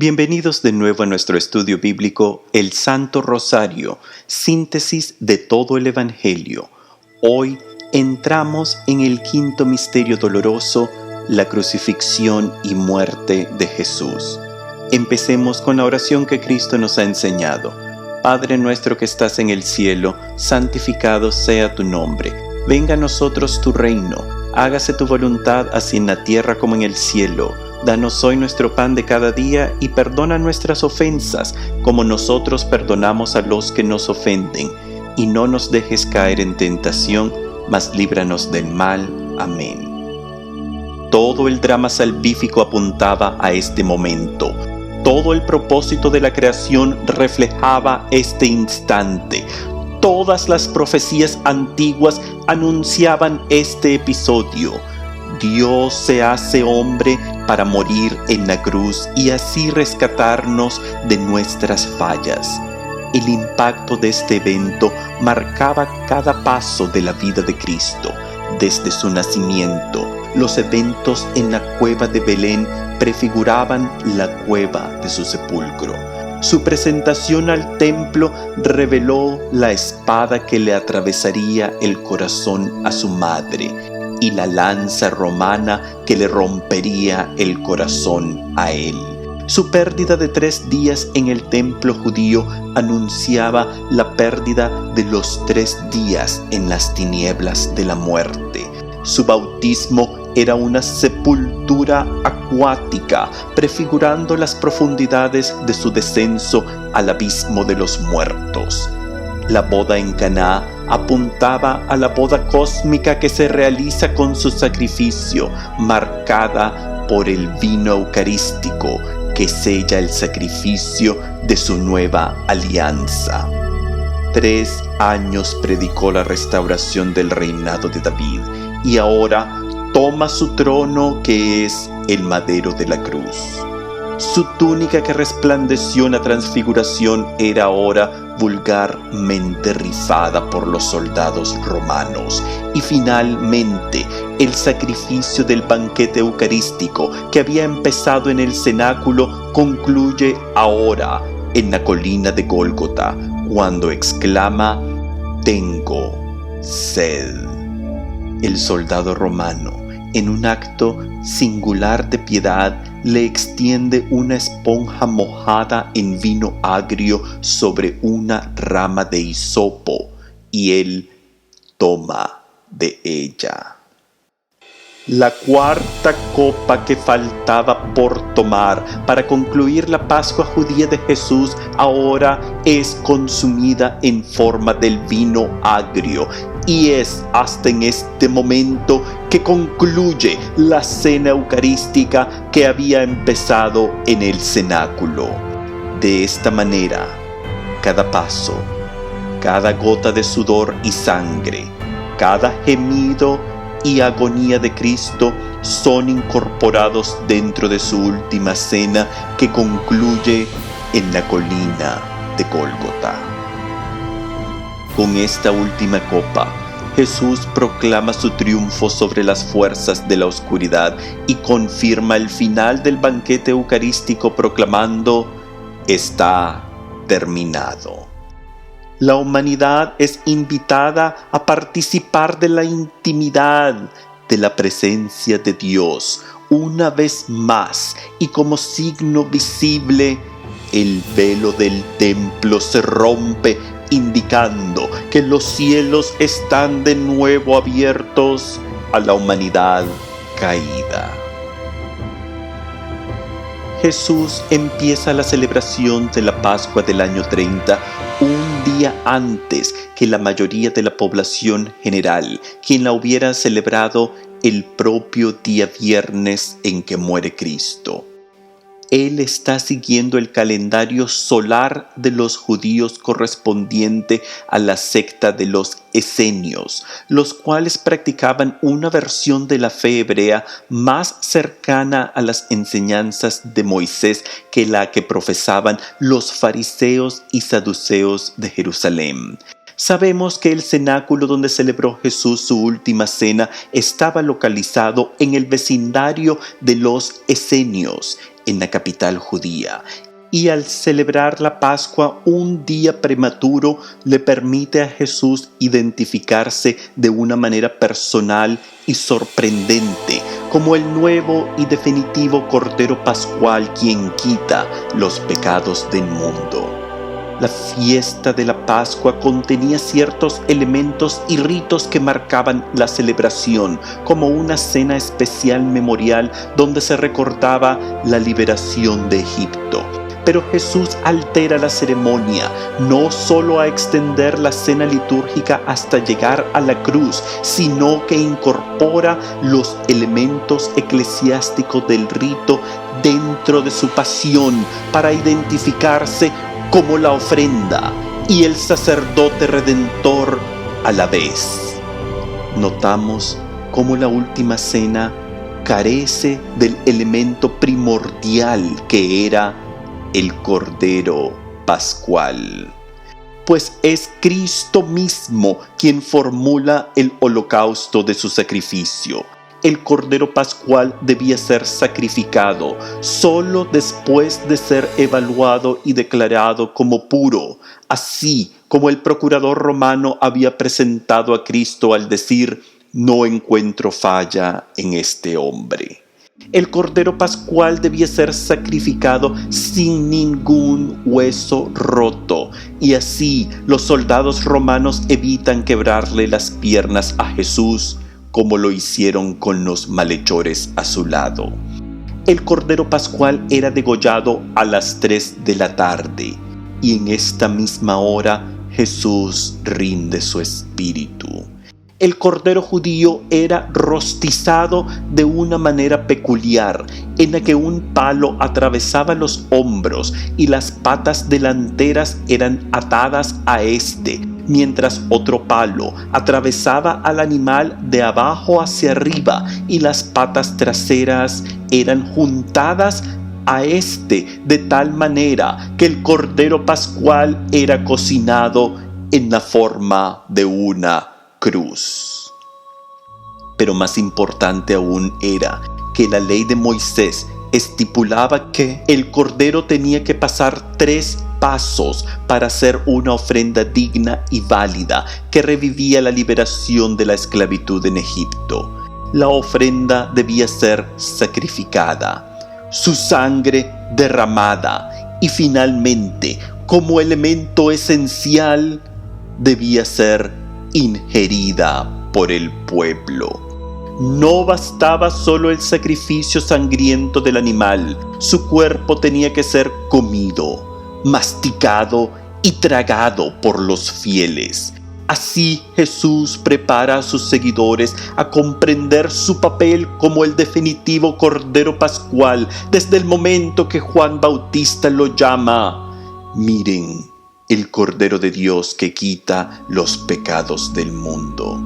Bienvenidos de nuevo a nuestro estudio bíblico El Santo Rosario, síntesis de todo el Evangelio. Hoy entramos en el quinto misterio doloroso, la crucifixión y muerte de Jesús. Empecemos con la oración que Cristo nos ha enseñado. Padre nuestro que estás en el cielo, santificado sea tu nombre. Venga a nosotros tu reino. Hágase tu voluntad así en la tierra como en el cielo. Danos hoy nuestro pan de cada día y perdona nuestras ofensas, como nosotros perdonamos a los que nos ofenden. Y no nos dejes caer en tentación, mas líbranos del mal. Amén. Todo el drama salvífico apuntaba a este momento. Todo el propósito de la creación reflejaba este instante. Todas las profecías antiguas anunciaban este episodio. Dios se hace hombre para morir en la cruz y así rescatarnos de nuestras fallas. El impacto de este evento marcaba cada paso de la vida de Cristo, desde su nacimiento. Los eventos en la cueva de Belén prefiguraban la cueva de su sepulcro. Su presentación al templo reveló la espada que le atravesaría el corazón a su madre y la lanza romana que le rompería el corazón a él. Su pérdida de 3 días en el templo judío anunciaba la pérdida de los 3 días en las tinieblas de la muerte. Su bautismo era una sepultura acuática, prefigurando las profundidades de su descenso al abismo de los muertos. La boda en Caná apuntaba a la boda cósmica que se realiza con su sacrificio, marcada por el vino eucarístico que sella el sacrificio de su nueva alianza. 3 años predicó la restauración del reinado de David y ahora toma su trono que es el madero de la cruz. Su túnica que resplandeció en la transfiguración era ahora vulgarmente rizada por los soldados romanos. Y finalmente, el sacrificio del banquete eucarístico que había empezado en el cenáculo concluye ahora en la colina de Gólgota, cuando exclama: «Tengo sed». El soldado romano, en un acto singular de piedad, le extiende una esponja mojada en vino agrio sobre una rama de hisopo y él toma de ella. La cuarta copa que faltaba por tomar para concluir la Pascua judía de Jesús ahora es consumida en forma del vino agrio. Y es hasta en este momento que concluye la cena eucarística que había empezado en el cenáculo. De esta manera, cada paso, cada gota de sudor y sangre, cada gemido y agonía de Cristo son incorporados dentro de su última cena que concluye en la colina de Gólgota. Con esta última copa, Jesús proclama su triunfo sobre las fuerzas de la oscuridad y confirma el final del banquete eucarístico proclamando: «Está terminado». La humanidad es invitada a participar de la intimidad de la presencia de Dios. Una vez más, y como signo visible, el velo del templo se rompe, indicando que los cielos están de nuevo abiertos a la humanidad caída. Jesús empieza la celebración de la Pascua del año 30 un día antes que la mayoría de la población general, quien la hubiera celebrado el propio día viernes en que muere Cristo. Él está siguiendo el calendario solar de los judíos correspondiente a la secta de los esenios, los cuales practicaban una versión de la fe hebrea más cercana a las enseñanzas de Moisés que la que profesaban los fariseos y saduceos de Jerusalén. Sabemos que el cenáculo donde celebró Jesús su última cena estaba localizado en el vecindario de los Esenios, en la capital judía. Y al celebrar la Pascua un día prematuro le permite a Jesús identificarse de una manera personal y sorprendente como el nuevo y definitivo Cordero Pascual quien quita los pecados del mundo. La fiesta de la Pascua contenía ciertos elementos y ritos que marcaban la celebración, como una cena especial memorial donde se recordaba la liberación de Egipto. Pero Jesús altera la ceremonia, no solo a extender la cena litúrgica hasta llegar a la cruz, sino que incorpora los elementos eclesiásticos del rito dentro de su pasión para identificarse como la ofrenda y el sacerdote redentor a la vez. Notamos cómo la última cena carece del elemento primordial que era el Cordero Pascual, pues es Cristo mismo quien formula el holocausto de su sacrificio. El Cordero Pascual debía ser sacrificado solo después de ser evaluado y declarado como puro, así como el procurador romano había presentado a Cristo al decir: «No encuentro falla en este hombre». El Cordero Pascual debía ser sacrificado sin ningún hueso roto, y así los soldados romanos evitan quebrarle las piernas a Jesús, como lo hicieron con los malhechores a su lado. El Cordero Pascual era degollado a las 3 de la tarde, y en esta misma hora Jesús rinde su espíritu. El cordero judío era rostizado de una manera peculiar, en la que un palo atravesaba los hombros y las patas delanteras eran atadas a éste, mientras otro palo atravesaba al animal de abajo hacia arriba y las patas traseras eran juntadas a éste, de tal manera que el Cordero Pascual era cocinado en la forma de una cruz. Pero más importante aún era que la ley de Moisés estipulaba que el cordero tenía que pasar 3 pasos para hacer una ofrenda digna y válida que revivía la liberación de la esclavitud en Egipto. La ofrenda debía ser sacrificada, su sangre derramada y finalmente, como elemento esencial, debía ser ingerida por el pueblo. No bastaba solo el sacrificio sangriento del animal, su cuerpo tenía que ser comido, masticado y tragado por los fieles. Así Jesús prepara a sus seguidores a comprender su papel como el definitivo Cordero Pascual desde el momento que Juan Bautista lo llama: «Miren, el Cordero de Dios que quita los pecados del mundo».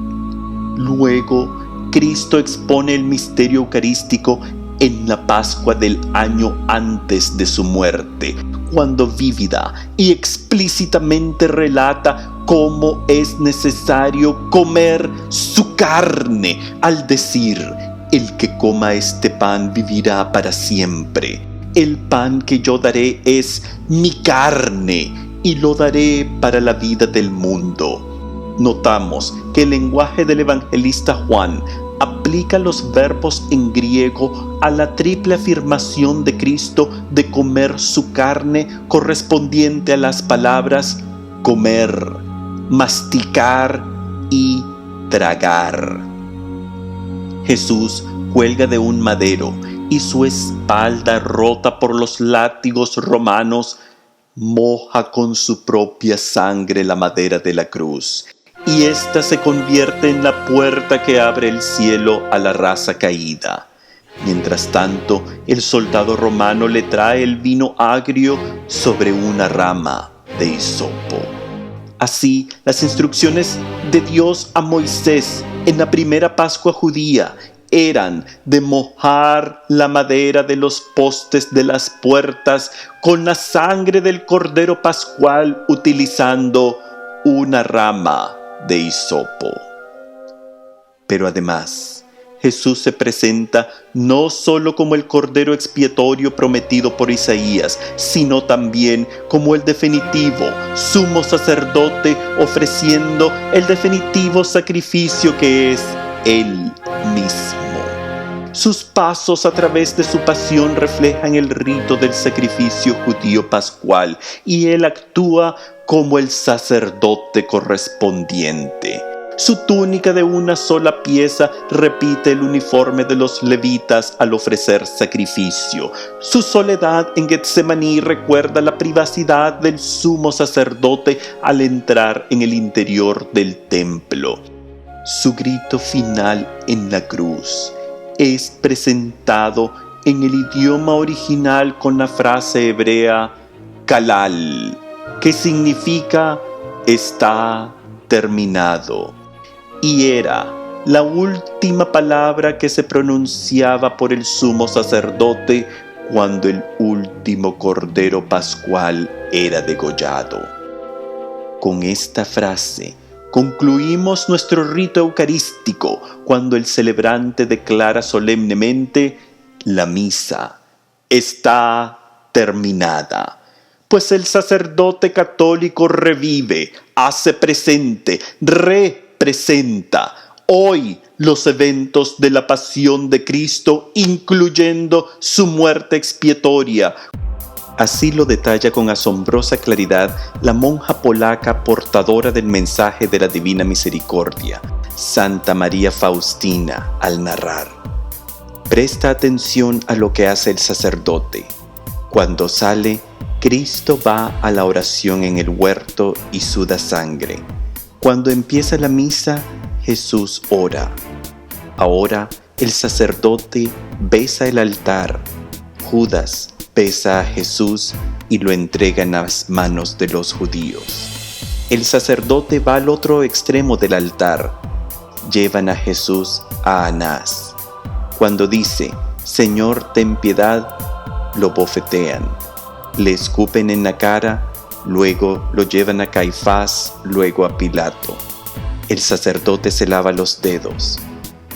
Luego, Cristo expone el misterio eucarístico en la Pascua del año antes de su muerte, cuando vívida y explícitamente relata cómo es necesario comer su carne, al decir: «El que coma este pan vivirá para siempre. El pan que yo daré es mi carne, y lo daré para la vida del mundo». Notamos que el lenguaje del evangelista Juan aplica los verbos en griego a la triple afirmación de Cristo de comer su carne, correspondiente a las palabras comer, masticar y tragar. Jesús cuelga de un madero y su espalda, rota por los látigos romanos, moja con su propia sangre la madera de la cruz, y ésta se convierte en la puerta que abre el cielo a la raza caída. Mientras tanto, el soldado romano le trae el vino agrio sobre una rama de hisopo. Así, las instrucciones de Dios a Moisés en la primera Pascua judía eran de mojar la madera de los postes de las puertas con la sangre del Cordero Pascual, utilizando una rama de hisopo. Pero además, Jesús se presenta no solo como el Cordero expiatorio prometido por Isaías, sino también como el definitivo sumo sacerdote, ofreciendo el definitivo sacrificio que es Él mismo. Sus pasos a través de su pasión reflejan el rito del sacrificio judío pascual, y Él actúa como el sacerdote correspondiente. Su túnica de una sola pieza repite el uniforme de los levitas al ofrecer sacrificio. Su soledad en Getsemaní recuerda la privacidad del sumo sacerdote al entrar en el interior del templo. Su grito final en la cruz es presentado en el idioma original con la frase hebrea kalal, que significa está terminado, y era la última palabra que se pronunciaba por el sumo sacerdote cuando el último cordero pascual era degollado. Con esta frase concluimos nuestro rito eucarístico cuando el celebrante declara solemnemente: la misa está terminada. Pues el sacerdote católico revive, hace presente, representa hoy los eventos de la pasión de Cristo, incluyendo su muerte expiatoria. Así lo detalla con asombrosa claridad la monja polaca portadora del mensaje de la Divina Misericordia, Santa María Faustina, al narrar: presta atención a lo que hace el sacerdote. Cuando sale, Cristo va a la oración en el huerto y suda sangre. Cuando empieza la misa, Jesús ora. Ahora el sacerdote besa el altar. Judas besa a Jesús y lo entrega en las manos de los judíos. El sacerdote va al otro extremo del altar. Llevan a Jesús a Anás. Cuando dice: Señor, ten piedad, lo bofetean. Le escupen en la cara, luego lo llevan a Caifás, luego a Pilato. El sacerdote se lava los dedos.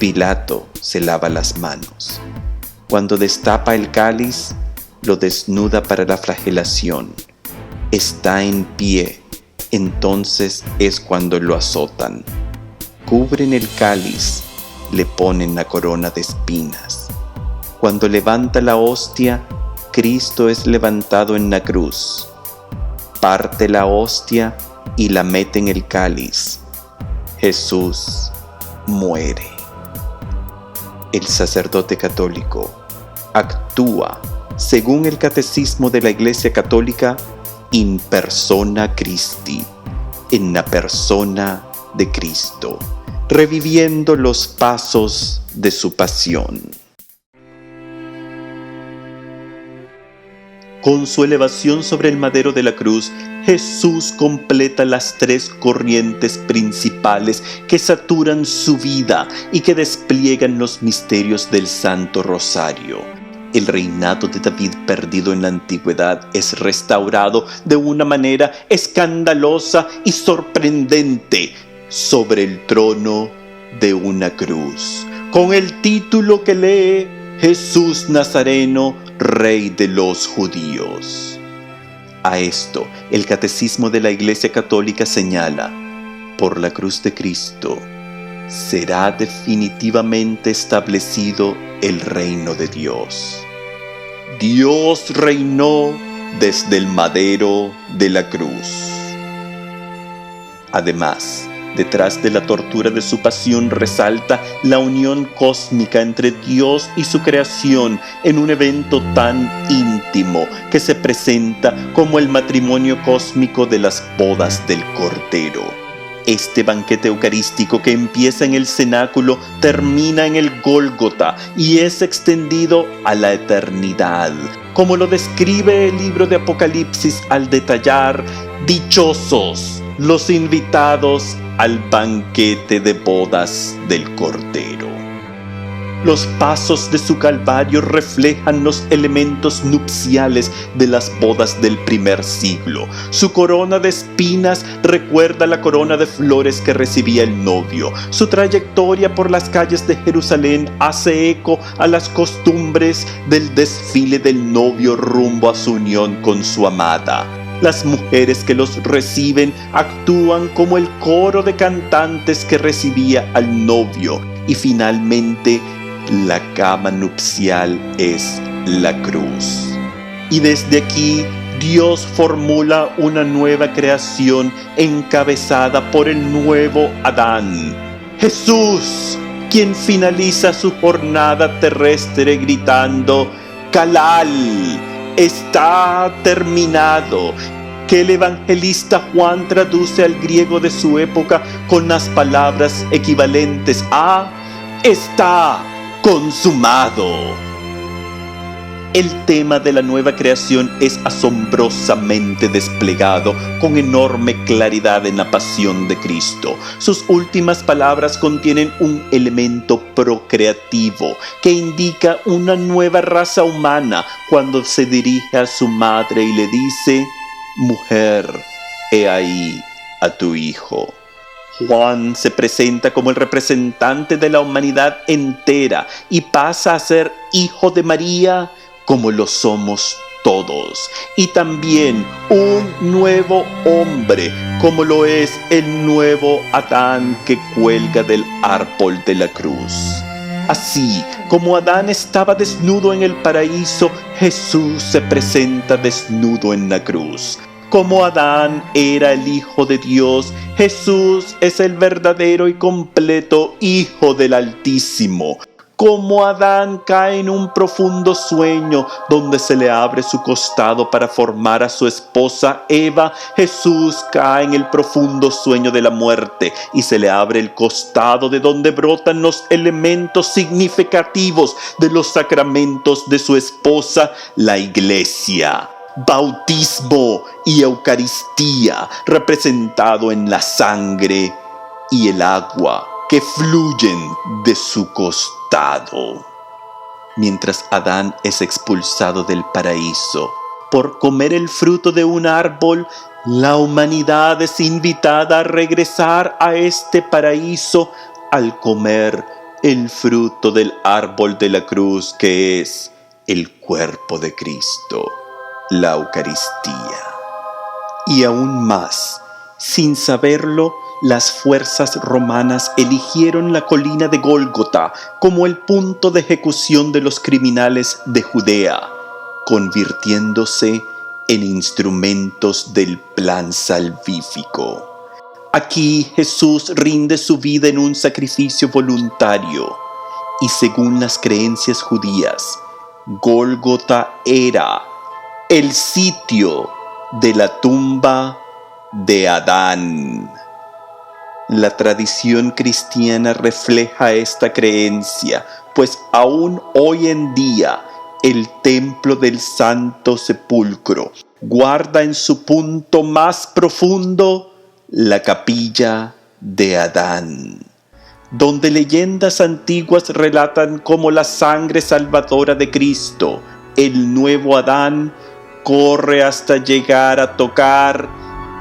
Pilato se lava las manos. Cuando destapa el cáliz, lo desnuda para la flagelación. Está en pie, entonces es cuando lo azotan. Cubren el cáliz, le ponen la corona de espinas. Cuando levanta la hostia, Cristo es levantado en la cruz. Parte la hostia y la mete en el cáliz. Jesús muere. El sacerdote católico actúa, según el Catecismo de la Iglesia Católica, in persona Christi, en la persona de Cristo, reviviendo los pasos de su pasión. Con su elevación sobre el madero de la cruz, Jesús completa las tres corrientes principales que saturan su vida y que despliegan los misterios del Santo Rosario. El reinado de David perdido en la antigüedad es restaurado de una manera escandalosa y sorprendente sobre el trono de una cruz, con el título que lee: Jesús Nazareno, Rey de los Judíos. A esto, el Catecismo de la Iglesia Católica señala: por la cruz de Cristo será definitivamente establecido el reino de Dios. Dios reinó desde el madero de la cruz. Además, detrás de la tortura de su pasión resalta la unión cósmica entre Dios y su creación en un evento tan íntimo que se presenta como el matrimonio cósmico de las bodas del Cordero. Este banquete eucarístico que empieza en el cenáculo termina en el Gólgota y es extendido a la eternidad, como lo describe el libro de Apocalipsis al detallar: dichosos los invitados al banquete de bodas del Cordero. Los pasos de su calvario reflejan los elementos nupciales de las bodas del primer siglo. Su corona de espinas recuerda la corona de flores que recibía el novio. Su trayectoria por las calles de Jerusalén hace eco a las costumbres del desfile del novio rumbo a su unión con su amada. Las mujeres que los reciben actúan como el coro de cantantes que recibía al novio. Y finalmente, la cama nupcial es la cruz. Y desde aquí, Dios formula una nueva creación encabezada por el nuevo Adán, Jesús, quien finaliza su jornada terrestre gritando: Kalal, está terminado, que el evangelista Juan traduce al griego de su época con las palabras equivalentes a está consumado. El tema de la nueva creación es asombrosamente desplegado con enorme claridad en la pasión de Cristo. Sus últimas palabras contienen un elemento procreativo que indica una nueva raza humana cuando se dirige a su madre y le dice: mujer, he ahí a tu hijo. Juan se presenta como el representante de la humanidad entera y pasa a ser hijo de María como lo somos todos. Y también un nuevo hombre como lo es el nuevo Adán que cuelga del árbol de la cruz. Así como Adán estaba desnudo en el paraíso, Jesús se presenta desnudo en la cruz. Como Adán era el Hijo de Dios, Jesús es el verdadero y completo Hijo del Altísimo. Como Adán cae en un profundo sueño donde se le abre su costado para formar a su esposa Eva, Jesús cae en el profundo sueño de la muerte y se le abre el costado de donde brotan los elementos significativos de los sacramentos de su esposa, la Iglesia. Bautismo y Eucaristía, representado en la sangre y el agua que fluyen de su costado. Mientras Adán es expulsado del paraíso por comer el fruto de un árbol, la humanidad es invitada a regresar a este paraíso al comer el fruto del árbol de la cruz, que es el cuerpo de Cristo, la Eucaristía. Y aún más, sin saberlo, las fuerzas romanas eligieron la colina de Gólgota como el punto de ejecución de los criminales de Judea, convirtiéndose en instrumentos del plan salvífico. Aquí Jesús rinde su vida en un sacrificio voluntario, y según las creencias judías, Gólgota era el sitio de la tumba de Adán. La tradición cristiana refleja esta creencia, pues aún hoy en día el templo del Santo Sepulcro guarda en su punto más profundo la capilla de Adán, donde leyendas antiguas relatan cómo la sangre salvadora de Cristo, el nuevo Adán, corre hasta llegar a tocar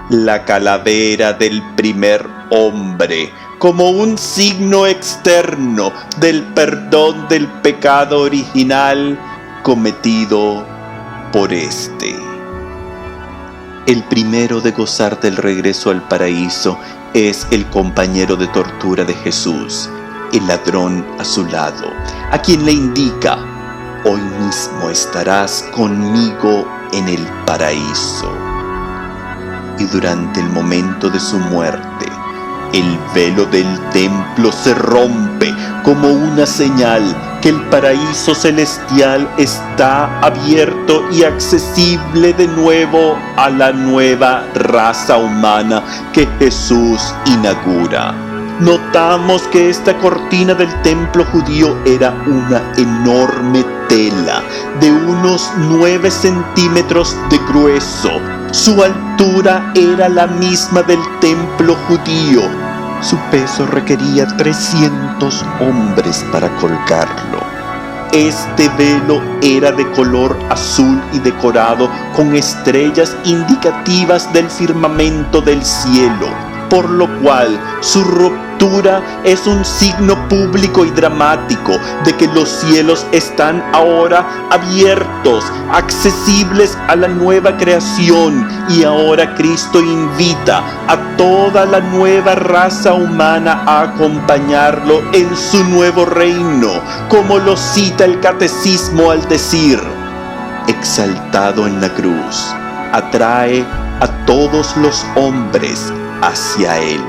la calavera del primer hombre, como un signo externo del perdón del pecado original cometido por éste. El primero de gozar del regreso al paraíso es el compañero de tortura de Jesús, el ladrón a su lado, a quien le indica: hoy mismo estarás conmigo en el paraíso. Y durante el momento de su muerte, el velo del templo se rompe como una señal que el paraíso celestial está abierto y accesible de nuevo a la nueva raza humana que Jesús inaugura. Notamos que esta cortina del templo judío era una enorme tela de unos 9 centímetros de grueso. Su altura era la misma del templo judío, Su peso requería 300 hombres para colgarlo. Este velo era de color azul y decorado con estrellas indicativas del firmamento del cielo, por lo cual su ruptura es un signo público y dramático de que los cielos están ahora abiertos, accesibles a la nueva creación, y ahora Cristo invita a toda la nueva raza humana a acompañarlo en su nuevo reino, como lo cita el Catecismo al decir: exaltado en la cruz, atrae a todos los hombres hacia Él.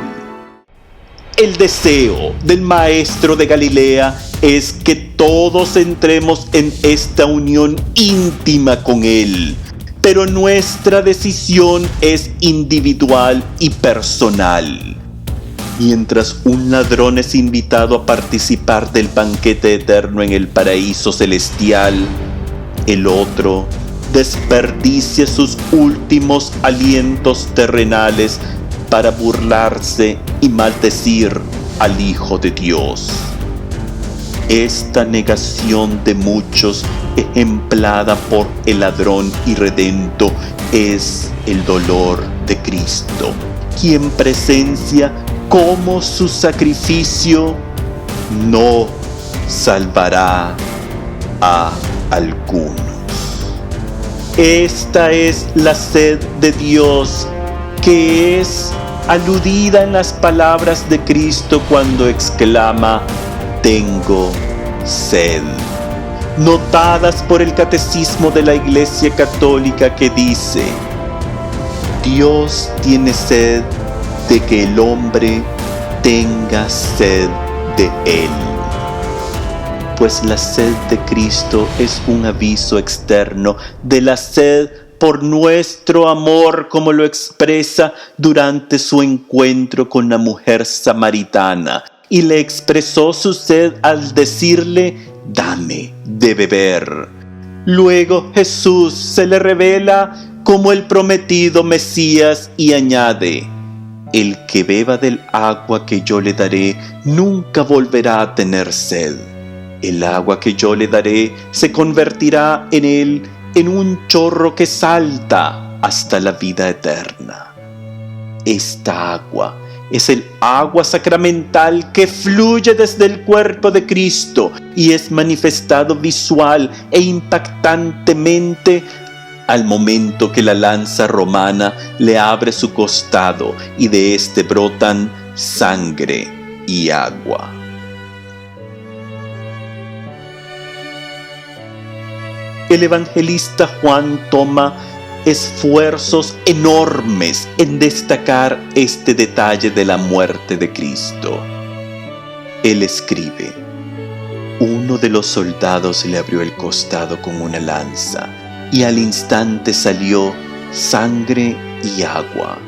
El deseo del Maestro de Galilea es que todos entremos en esta unión íntima con Él, pero nuestra decisión es individual y personal. Mientras un ladrón es invitado a participar del banquete eterno en el paraíso celestial, el otro desperdicia sus últimos alientos terrenales para burlarse y maldecir al Hijo de Dios. Esta negación de muchos, ejemplada por el ladrón irredento, es el dolor de Cristo, quien presencia cómo su sacrificio no salvará a algunos. Esta es la sed de Dios, que es aludida en las palabras de Cristo cuando exclama: tengo sed, notadas por el Catecismo de la Iglesia Católica, que dice: Dios tiene sed de que el hombre tenga sed de Él. Pues la sed de Cristo es un aviso externo de la sed por nuestro amor, como lo expresa durante su encuentro con la mujer samaritana, y le expresó su sed al decirle: dame de beber. Luego Jesús se le revela como el prometido Mesías y añade: el que beba del agua que yo le daré nunca volverá a tener sed. El agua que yo le daré se convertirá en él en un chorro que salta hasta la vida eterna. Esta agua es el agua sacramental que fluye desde el cuerpo de Cristo y es manifestado visual e impactantemente al momento que la lanza romana le abre su costado y de éste brotan sangre y agua. El evangelista Juan toma esfuerzos enormes en destacar este detalle de la muerte de Cristo. Él escribe: uno de los soldados le abrió el costado con una lanza, y al instante salió sangre y agua.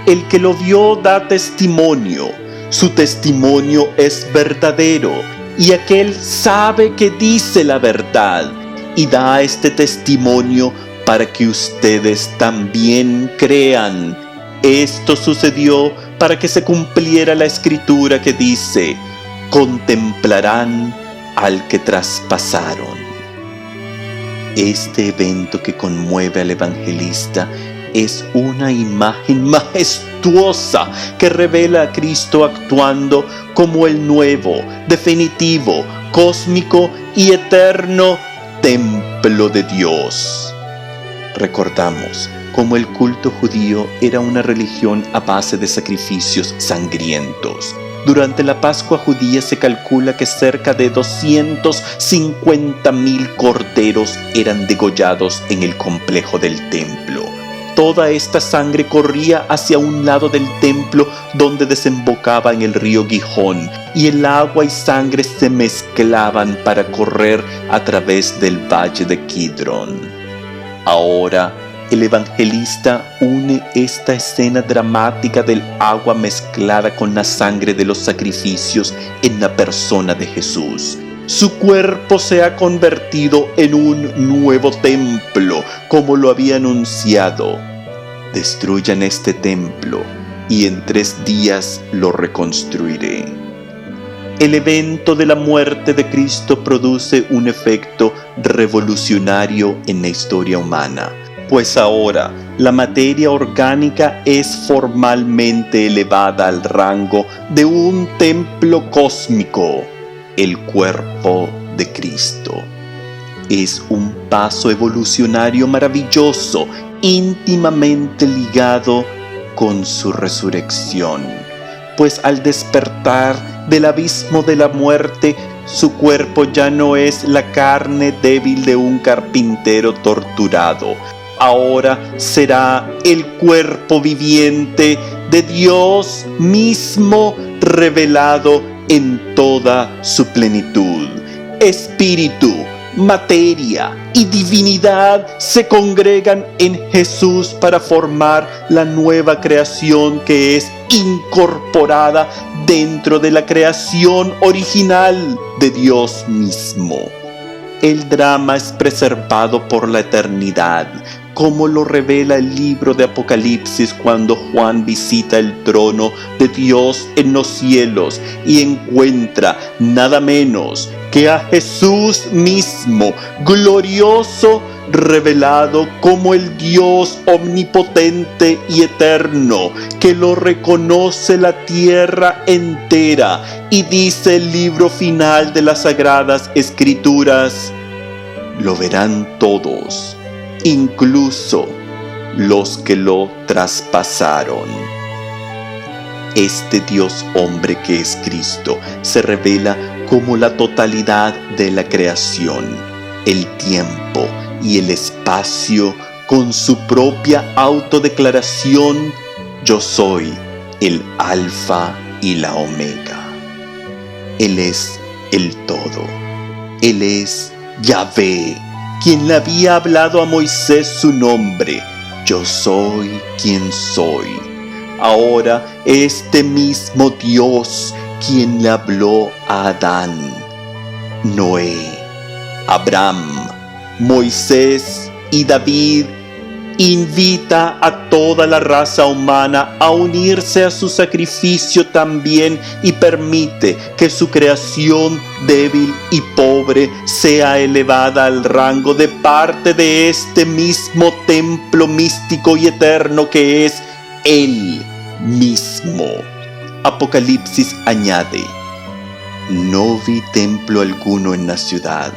El que lo vio da testimonio, su testimonio es verdadero, y aquel sabe que dice la verdad, y da este testimonio para que ustedes también crean. Esto sucedió para que se cumpliera la escritura que dice: contemplarán al que traspasaron. Este evento que conmueve al evangelista es una imagen majestuosa que revela a Cristo actuando como el nuevo, definitivo, cósmico y eterno templo de Dios. Recordamos cómo el culto judío era una religión a base de sacrificios sangrientos. Durante la Pascua judía se calcula que cerca de 250.000 corderos eran degollados en el complejo del templo. Toda esta sangre corría hacia un lado del templo donde desembocaba en el río Gihón, y el agua y sangre se mezclaban para correr a través del valle de Kidrón. Ahora, el evangelista une esta escena dramática del agua mezclada con la sangre de los sacrificios en la persona de Jesús. Su cuerpo se ha convertido en un nuevo templo, como lo había anunciado. Destruyan este templo y en 3 días lo reconstruiré. El evento de la muerte de Cristo produce un efecto revolucionario en la historia humana, pues ahora la materia orgánica es formalmente elevada al rango de un templo cósmico, el cuerpo de Cristo. Es un paso evolucionario maravilloso, íntimamente ligado con su resurrección, pues al despertar del abismo de la muerte, su cuerpo ya no es la carne débil de un carpintero torturado. Ahora será el cuerpo viviente de Dios mismo revelado en toda su plenitud. Espíritu, materia y divinidad se congregan en Jesús para formar la nueva creación que es incorporada dentro de la creación original de Dios mismo. El drama es preservado por la eternidad, como lo revela el libro de Apocalipsis cuando Juan visita el trono de Dios en los cielos y encuentra nada menos que a Jesús mismo, glorioso, revelado como el Dios omnipotente y eterno, que lo reconoce la tierra entera. Y dice el libro final de las Sagradas Escrituras: lo verán todos, incluso los que lo traspasaron. Este Dios hombre que es Cristo se revela como la totalidad de la creación, el tiempo y el espacio, con su propia autodeclaración: yo soy el Alfa y la Omega. Él es el todo. Él es Yahvé, quien le había hablado a Moisés su nombre: yo soy quien soy. Ahora este mismo Dios quien le habló a Adán, Noé, Abraham, Moisés y David, invita a toda la raza humana a unirse a su sacrificio también y permite que su creación débil y pobre sea elevada al rango de parte de este mismo templo místico y eterno que es Él mismo. Apocalipsis añade: no vi templo alguno en la ciudad,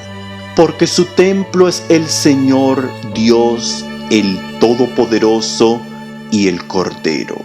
porque su templo es el Señor Dios, el Todopoderoso y el Cordero.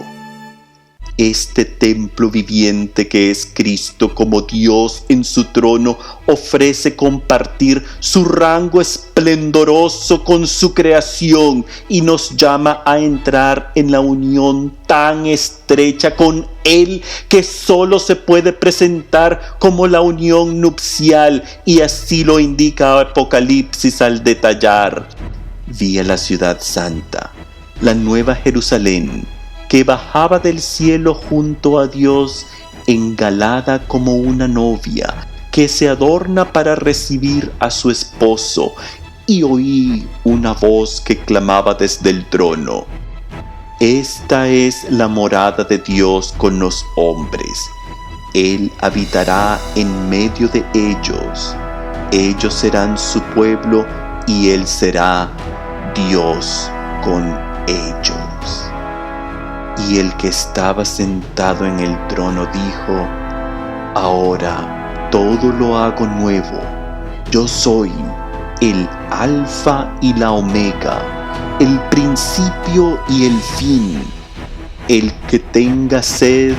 Este templo viviente que es Cristo como Dios en su trono ofrece compartir su rango esplendoroso con su creación y nos llama a entrar en la unión tan estrecha con Él que solo se puede presentar como la unión nupcial, y así lo indica Apocalipsis al detallar: vi a la ciudad santa, la nueva Jerusalén, que bajaba del cielo junto a Dios, engalada como una novia que se adorna para recibir a su esposo, y oí una voz que clamaba desde el trono: esta es la morada de Dios con los hombres. Él habitará en medio de ellos. Ellos serán su pueblo y Él será Dios con ellos. Y el que estaba sentado en el trono dijo: ahora todo lo hago nuevo. Yo soy el Alfa y la Omega, el principio y el fin. El que tenga sed,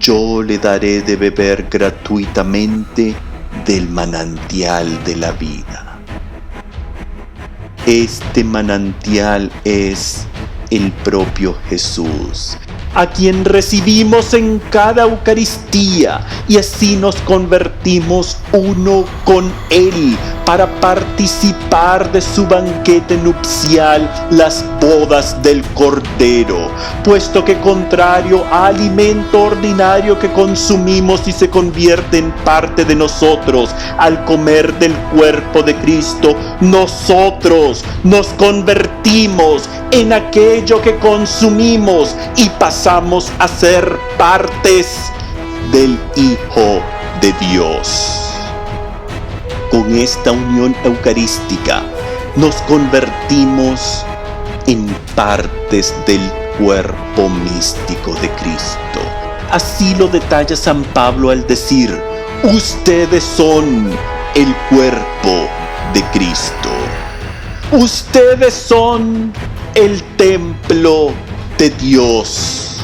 yo le daré de beber gratuitamente del manantial de la vida. Este manantial es el propio Jesús, a quien recibimos en cada Eucaristía, y así nos convertimos uno con Él para participar de su banquete nupcial, las bodas del Cordero, puesto que contrario a alimento ordinario que consumimos y se convierte en parte de nosotros, al comer del cuerpo de Cristo, nosotros nos convertimos en aquello que consumimos y pasamos a ser partes del Hijo de Dios. Con esta unión eucarística nos convertimos en partes del cuerpo místico de Cristo. Así lo detalla San Pablo al decir: ustedes son el cuerpo de Cristo. Ustedes son el templo de Dios.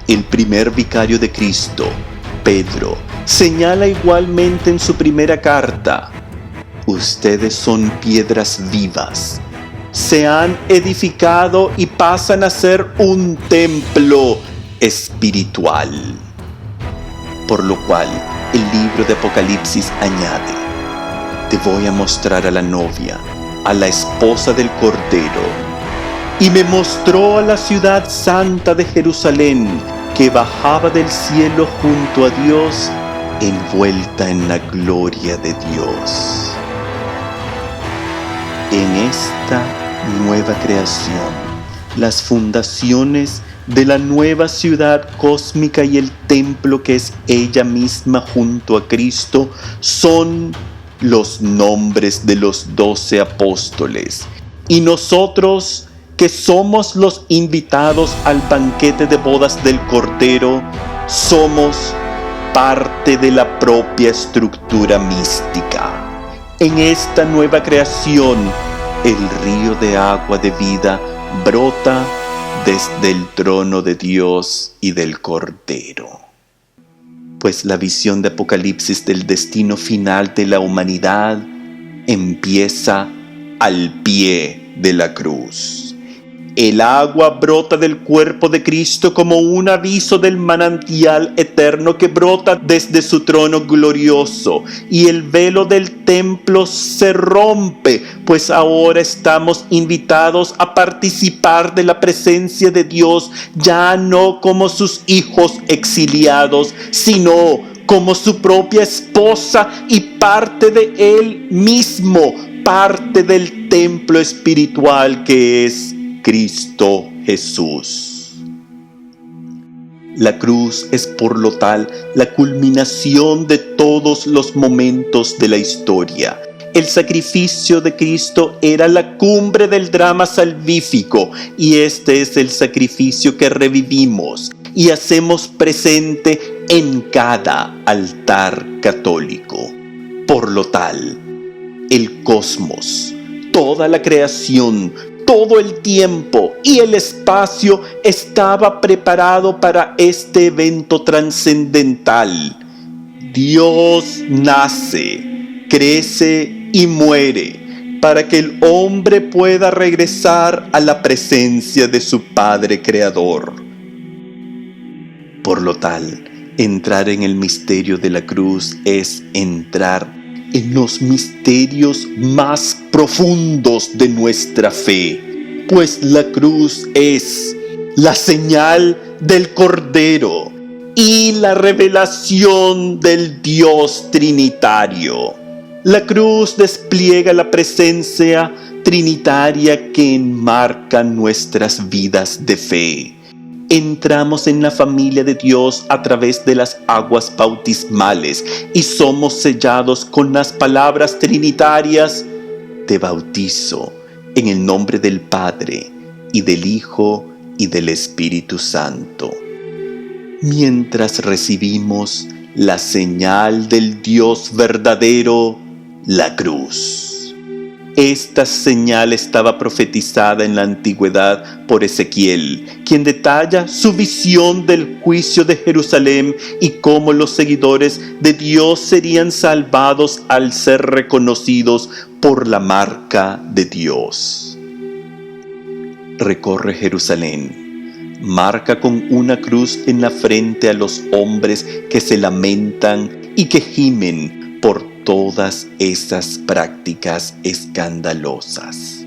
El primer vicario de Cristo, Pedro, señala igualmente en su primera carta: ustedes son piedras vivas, se han edificado y pasan a ser un templo espiritual. Por lo cual, el libro de Apocalipsis añade: te voy a mostrar a la novia, a la esposa del Cordero. Y me mostró a la ciudad santa de Jerusalén, que bajaba del cielo junto a Dios, envuelta en la gloria de Dios. En esta nueva creación, las fundaciones de la nueva ciudad cósmica y el templo que es ella misma junto a Cristo son los nombres de los 12 apóstoles. Y nosotros, que somos los invitados al banquete de bodas del Cordero, somos parte de la propia estructura mística. En esta nueva creación, el río de agua de vida brota desde el trono de Dios y del Cordero. Pues la visión de Apocalipsis del destino final de la humanidad empieza al pie de la cruz. El agua brota del cuerpo de Cristo como un aviso del manantial eterno que brota desde su trono glorioso, y el velo del templo se rompe, pues ahora estamos invitados a participar de la presencia de Dios, ya no como sus hijos exiliados, sino como su propia esposa y parte de Él mismo, parte del templo espiritual que es Cristo Jesús. La cruz es por lo tal la culminación de todos los momentos de la historia. El sacrificio de Cristo era la cumbre del drama salvífico, y este es el sacrificio que revivimos y hacemos presente en cada altar católico. Por lo tal, el cosmos, toda la creación, todo el tiempo y el espacio estaba preparado para este evento trascendental. Dios nace, crece y muere para que el hombre pueda regresar a la presencia de su Padre Creador. Por lo tal, entrar en el misterio de la cruz es entrar en los misterios más profundos de nuestra fe, pues la cruz es la señal del Cordero y la revelación del Dios Trinitario. La cruz despliega la presencia trinitaria que enmarca nuestras vidas de fe. Entramos en la familia de Dios a través de las aguas bautismales y somos sellados con las palabras trinitarias: te bautizo en el nombre del Padre, y del Hijo, y del Espíritu Santo. Mientras recibimos la señal del Dios verdadero, la cruz. Esta señal estaba profetizada en la antigüedad por Ezequiel, quien detalla su visión del juicio de Jerusalén y cómo los seguidores de Dios serían salvados al ser reconocidos por la marca de Dios. Recorre Jerusalén, marca con una cruz en la frente a los hombres que se lamentan y que gimen por todas esas prácticas escandalosas.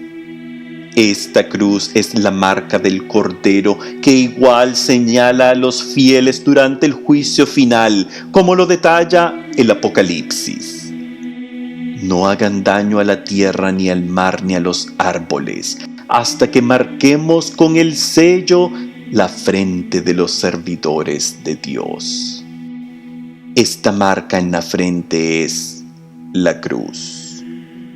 Esta cruz es la marca del Cordero que igual señala a los fieles durante el juicio final, como lo detalla el Apocalipsis. No hagan daño a la tierra, ni al mar, ni a los árboles, hasta que marquemos con el sello la frente de los servidores de Dios. Esta marca en la frente es la cruz,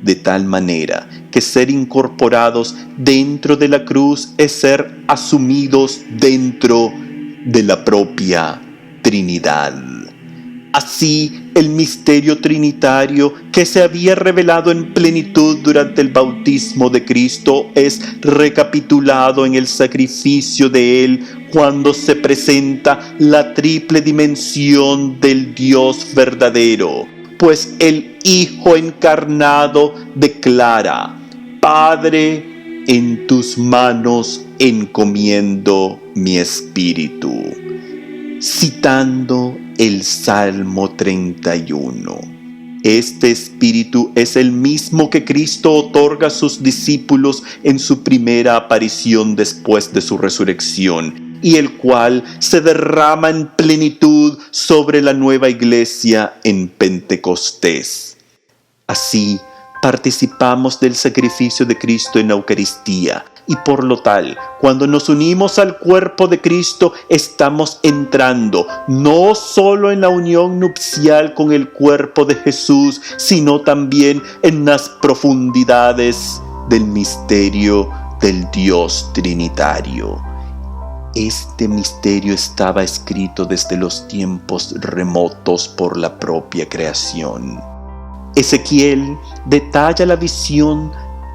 de tal manera que ser incorporados dentro de la cruz es ser asumidos dentro de la propia Trinidad. Así, el misterio trinitario que se había revelado en plenitud durante el bautismo de Cristo es recapitulado en el sacrificio de Él cuando se presenta la triple dimensión del Dios verdadero, pues el Hijo encarnado declara: Padre, en tus manos encomiendo mi espíritu, citando el Salmo 31. Este espíritu es el mismo que Cristo otorga a sus discípulos en su primera aparición después de su resurrección, y el cual se derrama en plenitud sobre la nueva iglesia en Pentecostés. Así, participamos del sacrificio de Cristo en la Eucaristía, y por lo tal, cuando nos unimos al cuerpo de Cristo, estamos entrando no solo en la unión nupcial con el cuerpo de Jesús, sino también en las profundidades del misterio del Dios Trinitario. Este misterio estaba escrito desde los tiempos remotos por la propia creación. Ezequiel detalla la visión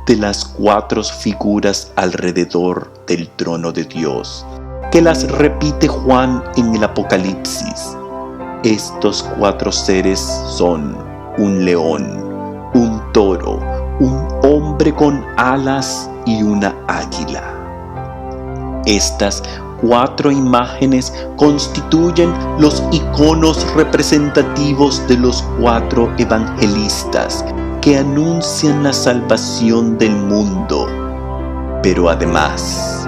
de las 4 figuras alrededor del trono de Dios, que las repite Juan en el Apocalipsis. Estos 4 seres son un león, un toro, un hombre con alas y una águila. Estas 4 imágenes constituyen los iconos representativos de los 4 evangelistas que anuncian la salvación del mundo, pero además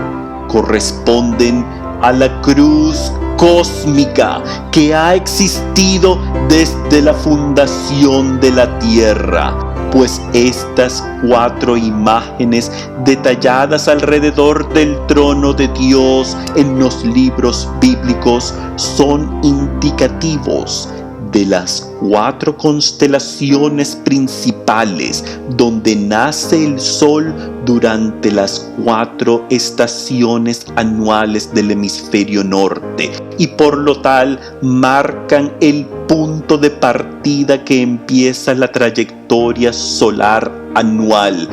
corresponden a la cruz cósmica que ha existido desde la fundación de la tierra, pues estas 4 imágenes detalladas alrededor del trono de Dios en los libros bíblicos son indicativos de las 4 constelaciones principales donde nace el sol durante las 4 estaciones anuales del hemisferio norte, y por lo tal marcan el punto de partida que empieza la trayectoria solar anual.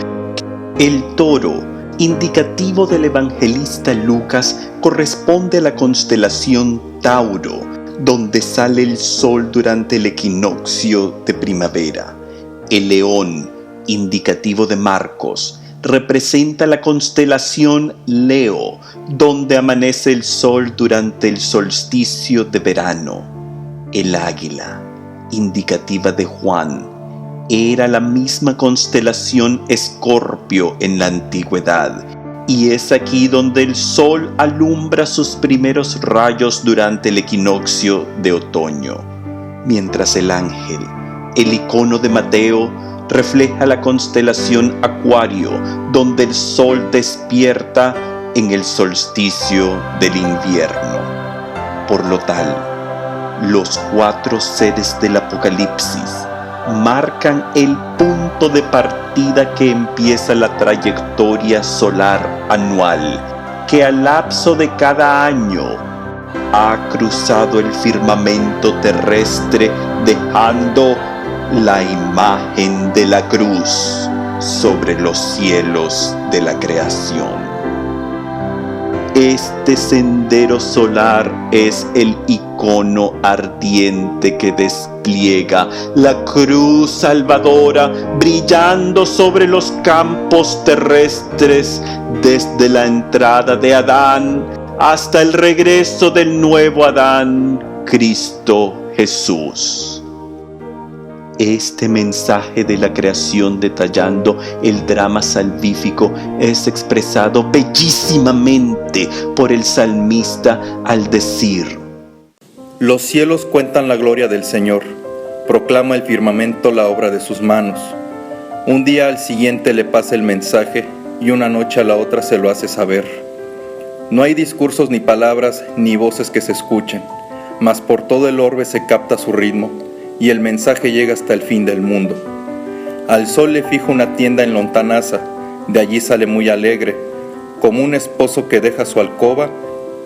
El toro, indicativo del evangelista Lucas, corresponde a la constelación Tauro, donde sale el sol durante el equinoccio de primavera. El león, indicativo de Marcos, representa la constelación Leo, donde amanece el sol durante el solsticio de verano. El águila, indicativa de Juan, era la misma constelación Escorpio en la antigüedad, y es aquí donde el sol alumbra sus primeros rayos durante el equinoccio de otoño, mientras el ángel, el icono de Mateo, refleja la constelación Acuario, donde el sol despierta en el solsticio del invierno. Por lo tal, los 4 seres del Apocalipsis marcan el punto de partida que empieza la trayectoria solar anual, que al lapso de cada año ha cruzado el firmamento terrestre, dejando la imagen de la cruz sobre los cielos de la creación. Este sendero solar es el icono ardiente que despliega la cruz salvadora, brillando sobre los campos terrestres desde la entrada de Adán hasta el regreso del nuevo Adán, Cristo Jesús. Este mensaje de la creación detallando el drama salvífico es expresado bellísimamente por el salmista al decir: Los cielos cuentan la gloria del Señor, proclama el firmamento la obra de sus manos. Un día al siguiente le pasa el mensaje y una noche a la otra se lo hace saber. No hay discursos ni palabras ni voces que se escuchen, mas por todo el orbe se capta su ritmo y el mensaje llega hasta el fin del mundo. Al sol le fija una tienda en lontananza, de allí sale muy alegre, como un esposo que deja su alcoba,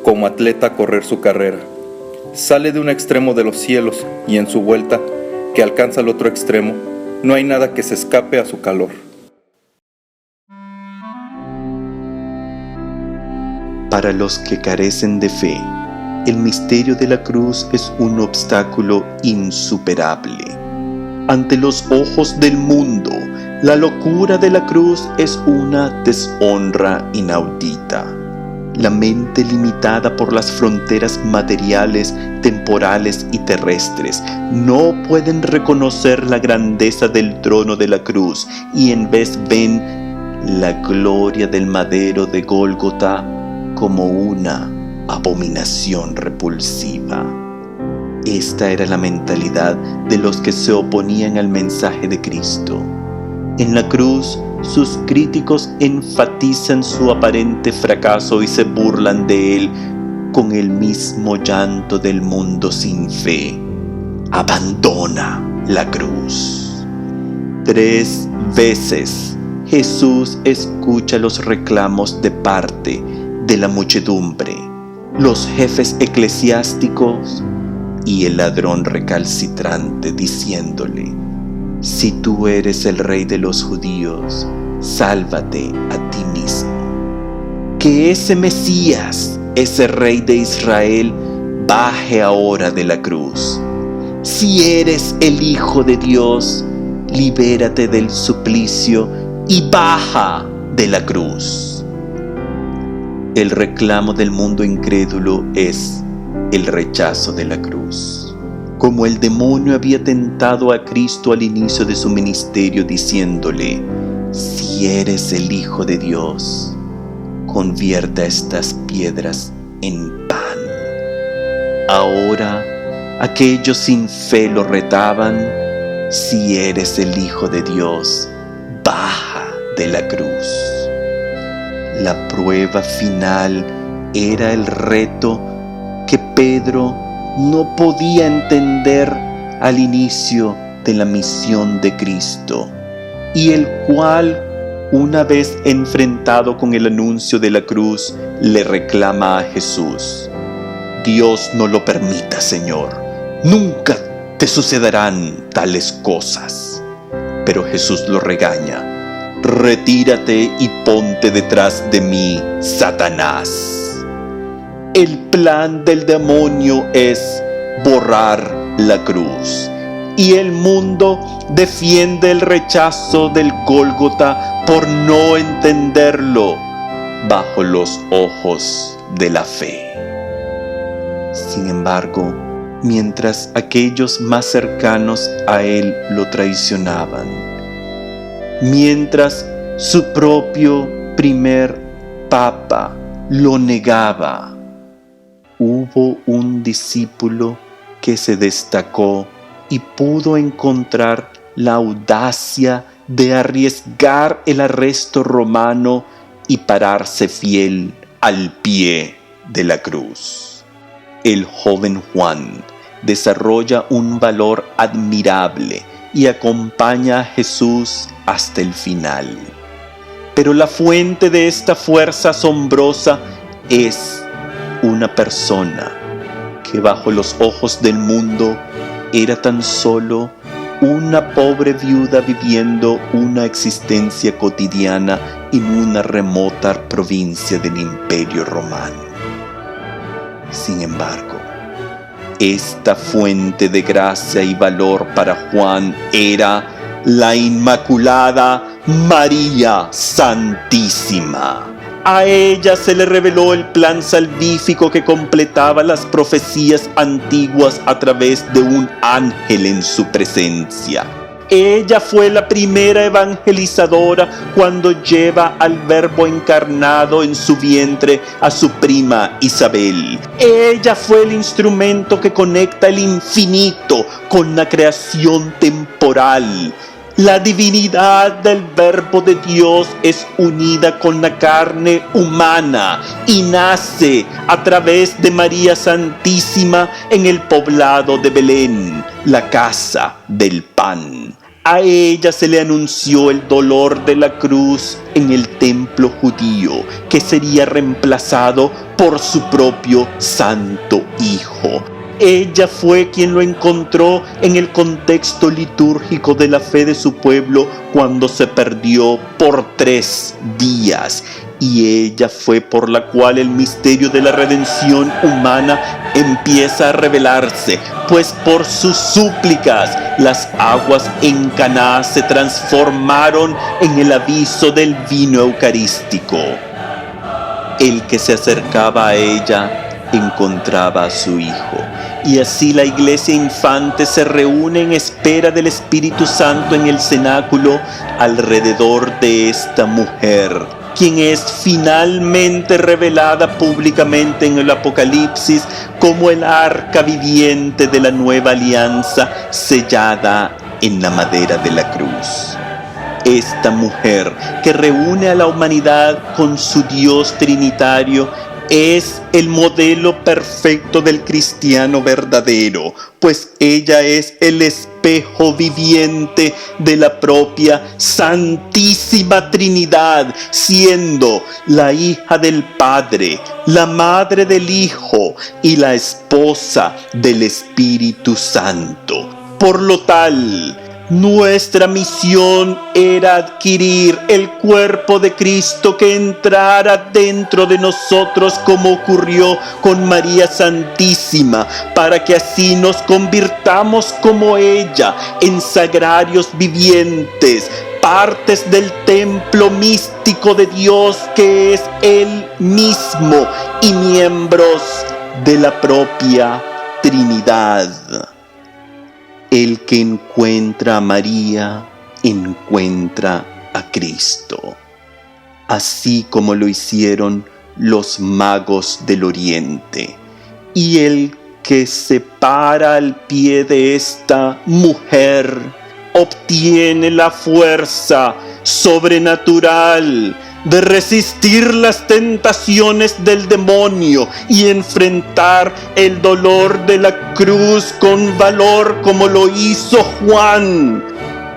como atleta a correr su carrera. Sale de un extremo de los cielos y en su vuelta, que alcanza el otro extremo, no hay nada que se escape a su calor. Para los que carecen de fe, el misterio de la cruz es un obstáculo insuperable. Ante los ojos del mundo, la locura de la cruz es una deshonra inaudita. La mente limitada por las fronteras materiales, temporales y terrestres no pueden reconocer la grandeza del trono de la cruz y en vez ven la gloria del madero de Gólgota como una abominación repulsiva. Esta era la mentalidad de los que se oponían al mensaje de Cristo. En la cruz, sus críticos enfatizan su aparente fracaso y se burlan de él con el mismo llanto del mundo sin fe. Abandona la cruz. 3 veces Jesús escucha los reclamos de parte de la muchedumbre, los jefes eclesiásticos y el ladrón recalcitrante diciéndole: si tú eres el rey de los judíos, sálvate a ti mismo. Que ese Mesías, ese rey de Israel, baje ahora de la cruz. Si eres el Hijo de Dios, libérate del suplicio y baja de la cruz. El reclamo del mundo incrédulo es el rechazo de la cruz. Como el demonio había tentado a Cristo al inicio de su ministerio diciéndole: si eres el Hijo de Dios, convierta estas piedras en pan. Ahora aquellos sin fe lo retaban: si eres el Hijo de Dios, baja de la cruz. La prueba final era el reto que Pedro no podía entender al inicio de la misión de Cristo, y el cual, una vez enfrentado con el anuncio de la cruz, le reclama a Jesús: Dios no lo permita, Señor, nunca te sucederán tales cosas. Pero Jesús lo regaña: retírate y ponte detrás de mí, Satanás. El plan del demonio es borrar la cruz, y el mundo defiende el rechazo del Gólgota por no entenderlo bajo los ojos de la fe. Sin embargo, mientras aquellos más cercanos a él lo traicionaban, mientras su propio primer papa lo negaba, hubo un discípulo que se destacó y pudo encontrar la audacia de arriesgar el arresto romano y pararse fiel al pie de la cruz. El joven Juan desarrolla un valor admirable y acompaña a Jesús hasta el final. Pero la fuente de esta fuerza asombrosa es una persona que bajo los ojos del mundo era tan solo una pobre viuda viviendo una existencia cotidiana en una remota provincia del Imperio Romano. Sin embargo, esta fuente de gracia y valor para Juan era la Inmaculada María Santísima. A ella se le reveló el plan salvífico que completaba las profecías antiguas a través de un ángel en su presencia. Ella fue la primera evangelizadora cuando lleva al Verbo encarnado en su vientre a su prima Isabel. Ella fue el instrumento que conecta el infinito con la creación temporal. La divinidad del Verbo de Dios es unida con la carne humana y nace a través de María Santísima en el poblado de Belén, la casa del pan. A ella se le anunció el dolor de la cruz en el templo judío, que sería reemplazado por su propio Santo Hijo. Ella fue quien lo encontró en el contexto litúrgico de la fe de su pueblo cuando se perdió por 3 días. Y ella fue por la cual el misterio de la redención humana empieza a revelarse, pues por sus súplicas las aguas en Caná se transformaron en el aviso del vino eucarístico. El que se acercaba a ella encontraba a su Hijo. Y así la iglesia infante se reúne en espera del Espíritu Santo en el cenáculo alrededor de esta mujer, quien es finalmente revelada públicamente en el Apocalipsis como el arca viviente de la nueva alianza sellada en la madera de la cruz. Esta mujer que reúne a la humanidad con su Dios trinitario es el modelo perfecto del cristiano verdadero, pues ella es el espejo viviente de la propia Santísima Trinidad, siendo la hija del Padre, la madre del Hijo y la esposa del Espíritu Santo. Por lo tal, nuestra misión era adquirir el cuerpo de Cristo que entrara dentro de nosotros como ocurrió con María Santísima, para que así nos convirtamos como ella en sagrarios vivientes, partes del templo místico de Dios que es Él mismo y miembros de la propia Trinidad. El que encuentra a María, encuentra a Cristo, así como lo hicieron los magos del Oriente. Y el que se para al pie de esta mujer, obtiene la fuerza sobrenatural de resistir las tentaciones del demonio y enfrentar el dolor de la cruz con valor como lo hizo Juan.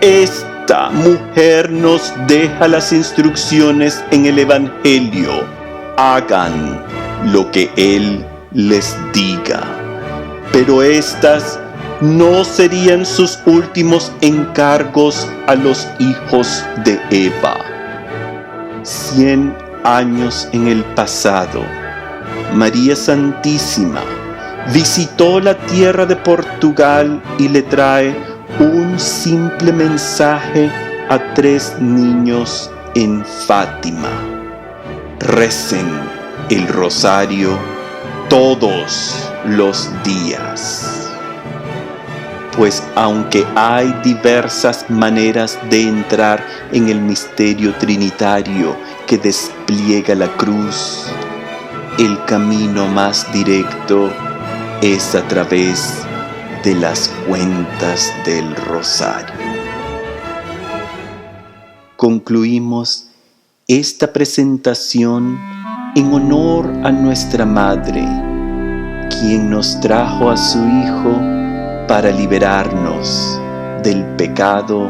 Esta mujer nos deja las instrucciones en el Evangelio: hagan lo que Él les diga. Pero estas no serían sus últimos encargos a los hijos de Eva. 100 años en el pasado, María Santísima visitó la tierra de Portugal y le trae un simple mensaje a 3 niños en Fátima: recen el rosario todos los días. Pues aunque hay diversas maneras de entrar en el misterio trinitario que despliega la cruz, el camino más directo es a través de las cuentas del rosario. Concluimos esta presentación en honor a nuestra Madre, quien nos trajo a su Hijo para liberarnos del pecado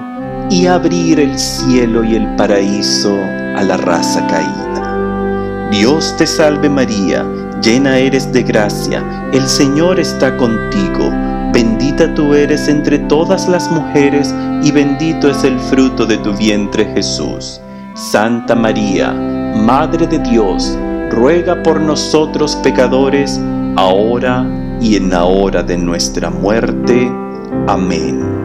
y abrir el cielo y el paraíso a la raza caída. Dios te salve María, llena eres de gracia, el Señor está contigo, bendita tú eres entre todas las mujeres y bendito es el fruto de tu vientre Jesús. Santa María, Madre de Dios, ruega por nosotros pecadores, ahora y en la hora de nuestra muerte. Amén.